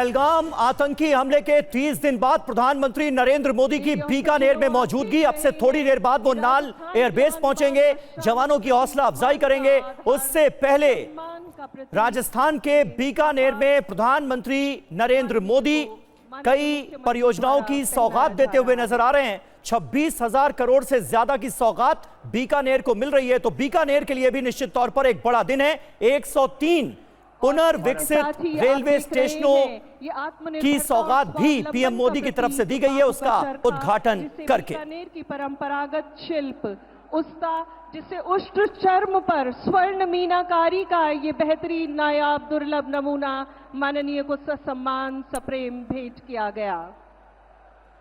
पहलगाम आतंकी हमले के 30 दिन बाद प्रधानमंत्री नरेंद्र मोदी की बीकानेर में मौजूदगी। अब से थोड़ी देर बाद वो नाल एयरबेस पहुंचेंगे, जवानों की हौसला अफजाई करेंगे। उससे पहले राजस्थान के बीकानेर में प्रधानमंत्री नरेंद्र मोदी कई परियोजनाओं की सौगात देते हुए नजर आ रहे हैं। 26,000 करोड़ से ज्यादा की सौगात बीकानेर को मिल रही है, तो बीकानेर के लिए भी निश्चित तौर पर एक बड़ा दिन है। 103 पुनर्विकसित रेलवे स्टेशनों की सौगात भी पीएम मोदी की तरफ से दी गई है, उसका उद्घाटन करके। बीकानेर की परंपरागत शिल्प उसका, जिसे उष्ट चर्म पर स्वर्ण मीनाकारी का ये बेहतरीन नायाब दुर्लभ नमूना माननीय को ससम्मान सप्रेम भेंट किया गया।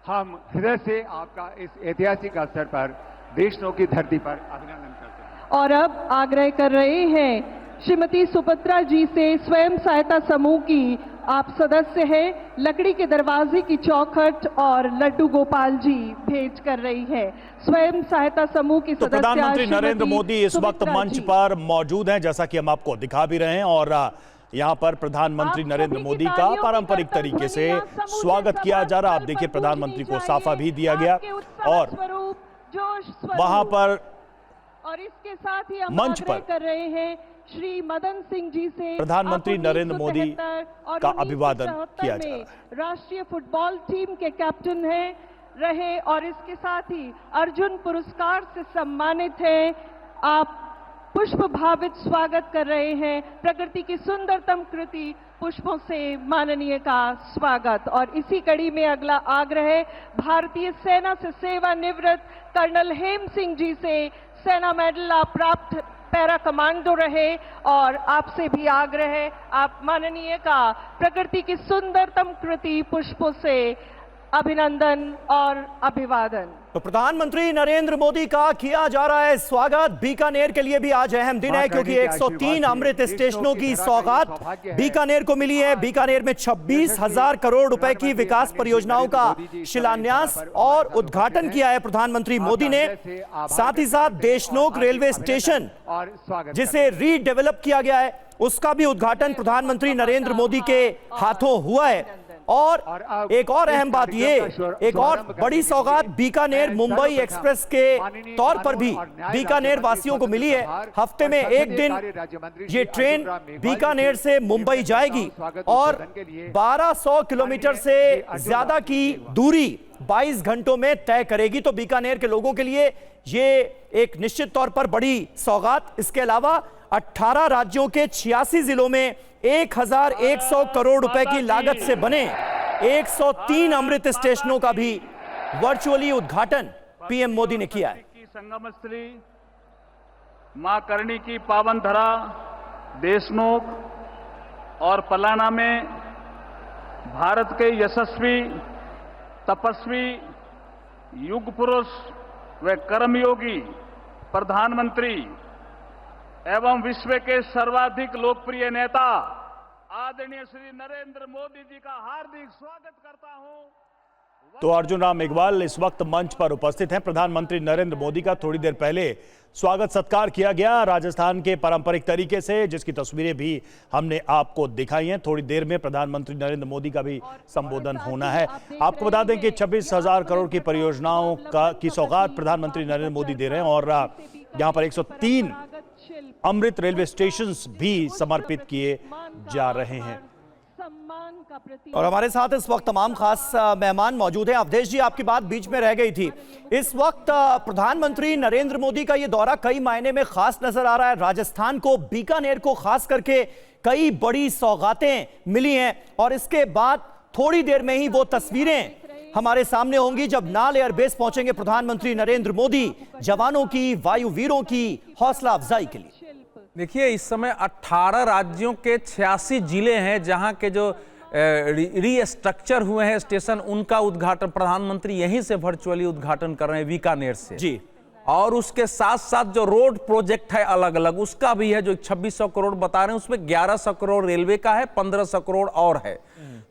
हम हृदय से आपका इस ऐतिहासिक अवसर पर देशनों की धरती पर अभिनंदन करते हैं। और अब आग्रह कर रहे हैं श्रीमती सुभद्रा जी से, स्वयं सहायता समूह की आप सदस्य हैं, लकड़ी के दरवाजे की चौखट और लड्डू गोपाल जी भेंट कर रही है। स्वयं सहायता समूह की तो सदस्य प्रधानमंत्री नरेंद्र मोदी इस वक्त मंच पर मौजूद हैं, जैसा कि हम आपको दिखा भी रहे हैं। और यहाँ पर प्रधानमंत्री नरेंद्र मोदी का पारंपरिक तरीके से स्वागत किया जा रहा। आप देखिए, प्रधानमंत्री को साफा भी दिया गया और वहां पर और इसके साथ ही हम मंच पर कर रहे हैं श्री मदन सिंह जी से, प्रधानमंत्री नरेंद्र मोदी का अभिवादन किया जा रहा है। राष्ट्रीय फुटबॉल टीम के कैप्टन हैं रहे और इसके साथ ही अर्जुन पुरस्कार से सम्मानित हैं। आप पुष्प भावित स्वागत कर रहे हैं। प्रकृति की सुंदरतम कृति पुष्पों से माननीय का स्वागत। और इसी कड़ी में अगला आग्रह है भारतीय सेना से सेवानिवृत्त कर्नल हेम सिंह जी से, सेना मेडल आप प्राप्त पैरा कमांडो रहे और आपसे भी आग्रह है आप माननीय का प्रकृति की सुंदरतम कृति पुष्पों से अभिनंदन और अभिवादन। तो प्रधानमंत्री नरेंद्र मोदी का किया जा रहा है स्वागत। बीकानेर के लिए भी आज अहम दिन है, क्योंकि 103 अमृत स्टेशनों की सौगात बीकानेर को मिली है। बीकानेर में 26,000 करोड़ रुपए की विकास परियोजनाओं का शिलान्यास और उद्घाटन किया है प्रधानमंत्री मोदी ने। साथ ही साथ देशनोक रेलवे स्टेशन, जिसे रीडेवलप किया गया है, उसका भी उद्घाटन प्रधानमंत्री नरेंद्र मोदी के हाथों हुआ है। और एक और अहम बात, ये एक और बड़ी सौगात बीकानेर मुंबई एक्सप्रेस के तौर पर भी बीकानेर वासियों को मिली है। हफ्ते में एक दिन ये ट्रेन बीकानेर से मुंबई जाएगी और 1200 किलोमीटर से ज्यादा की दूरी 22 घंटों में तय करेगी। तो बीकानेर के लोगों के लिए ये एक निश्चित तौर पर बड़ी सौगात। इसके अलावा 18 राज्यों के 86 जिलों में 1,100 करोड़ रुपए की लागत से बने 103 अमृत स्टेशनों का भी वर्चुअली उद्घाटन पीएम मोदी ने किया है। संगम स्थली मां करणी की पावन धरा देशनोक और पलाना में भारत के यशस्वी, तपस्वी, युग पुरुष व कर्मयोगी प्रधानमंत्री एवं विश्व के सर्वाधिक लोकप्रिय नेता आदरणीय श्री नरेंद्र मोदी जी का हार्दिक स्वागत करता हूं। तो अर्जुन राम मेघवाल इस वक्त मंच पर उपस्थित हैं। प्रधानमंत्री नरेंद्र मोदी का थोड़ी देर पहले स्वागत सत्कार किया गया राजस्थान के पारंपरिक तरीके से, जिसकी तस्वीरें भी हमने आपको दिखाई हैं। थोड़ी देर में प्रधानमंत्री नरेंद्र मोदी का भी संबोधन होना है। आपको बता दें कि 26,000 करोड़ की परियोजनाओं की सौगात प्रधानमंत्री नरेंद्र मोदी दे रहे हैं और यहाँ पर 103 अमृत रेलवे स्टेशंस भी समर्पित किए जा रहे हैं। और हमारे साथ इस वक्त तमाम खास मेहमान मौजूद हैं। अवधेश जी, आपकी बात बीच में रह गई थी। इस वक्त प्रधानमंत्री नरेंद्र मोदी का ये दौरा कई मायने में खास नजर आ रहा है। राजस्थान को, बीकानेर को खास करके कई बड़ी सौगातें मिली हैं और इसके बाद थोड़ी देर में ही वो तस्वीरें हमारे सामने होंगी जब नाल एयरबेस पहुंचेंगे प्रधानमंत्री नरेंद्र मोदी जवानों की, वायुवीरों की हौसला अफजाई के लिए। देखिए, इस समय 18 राज्यों के 86 जिले हैं जहां के जो रीस्ट्रक्चर हुए हैं स्टेशन, उनका उद्घाटन प्रधानमंत्री यहीं से वर्चुअली उद्घाटन कर रहे हैं बीकानेर से जी। और उसके साथ साथ जो रोड प्रोजेक्ट है अलग अलग, उसका भी है जो 2600 करोड़ बता रहे हैं, उसमें 1100 करोड़ रेलवे का है, 1500 करोड़ और है।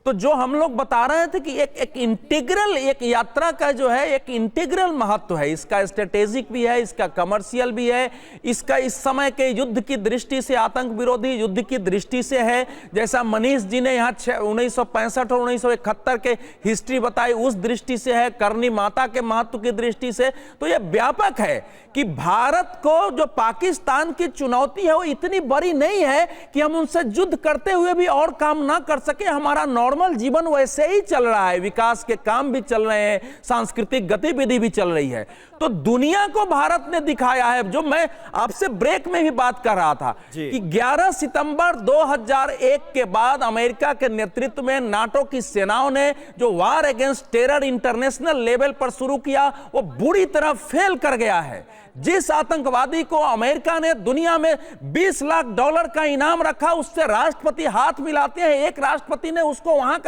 तो जो हम लोग बता रहे थे कि एक इंटीग्रल, एक यात्रा का जो है एक इंटीग्रल महत्व है, इसका स्ट्रेटेजिक भी है, इसका कमर्शियल भी है, इसका इस समय के युद्ध की दृष्टि से, आतंक विरोधी युद्ध की दृष्टि से है। जैसा मनीष जी ने यहाँ 1965 और 1971 के हिस्ट्री बताई, उस दृष्टि से है, करनी माता के महत्व की दृष्टि से। तो यह व्यापक है कि भारत को जो पाकिस्तान की चुनौती है वो इतनी बड़ी नहीं है कि हम उनसे युद्ध करते हुए भी और काम ना कर सके। हमारा नॉर्मल जीवन वैसे ही चल रहा है, विकास के काम भी चल रहे हैं, सांस्कृतिक गतिविधि भी चल रही है। तो दुनिया को भारत ने दिखाया है, जो मैं आपसे ब्रेक में भी बात कर रहा था कि 11 सितंबर 2001 के बाद अमेरिका के नेतृत्व में नाटो की सेनाओं ने जो वार अगेंस्ट टेरर इंटरनेशनल लेवल पर शुरू किया वो बुरी तरह फेल कर गया है। जिस आतंकवादी को अमेरिका ने दुनिया में $20 लाख का इनाम रखा, उससे राष्ट्रपति हाथ मिलाते हैं, एक राष्ट्रपति ने उसको वहां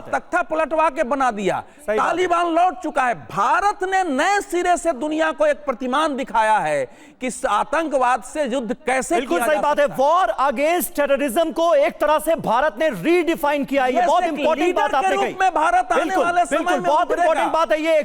तख्ता पलटवा के बना दिया। तालिबान लौट चुका है। भारत ने नए सिरे से दुनिया को एक प्रतिमान दिखाया है कि आतंकवाद से युद्ध कैसे बिल्कुल किया सही जा बात है। सकता वॉर अगेंस्ट टेररिज्म को एक तरह से भारत ने रीडिफाइन किया। ये बहुत इंपॉर्टेंट बात आपने कही। में भारत आने वाले समय में बहुत इंपॉर्टेंट बात है ये।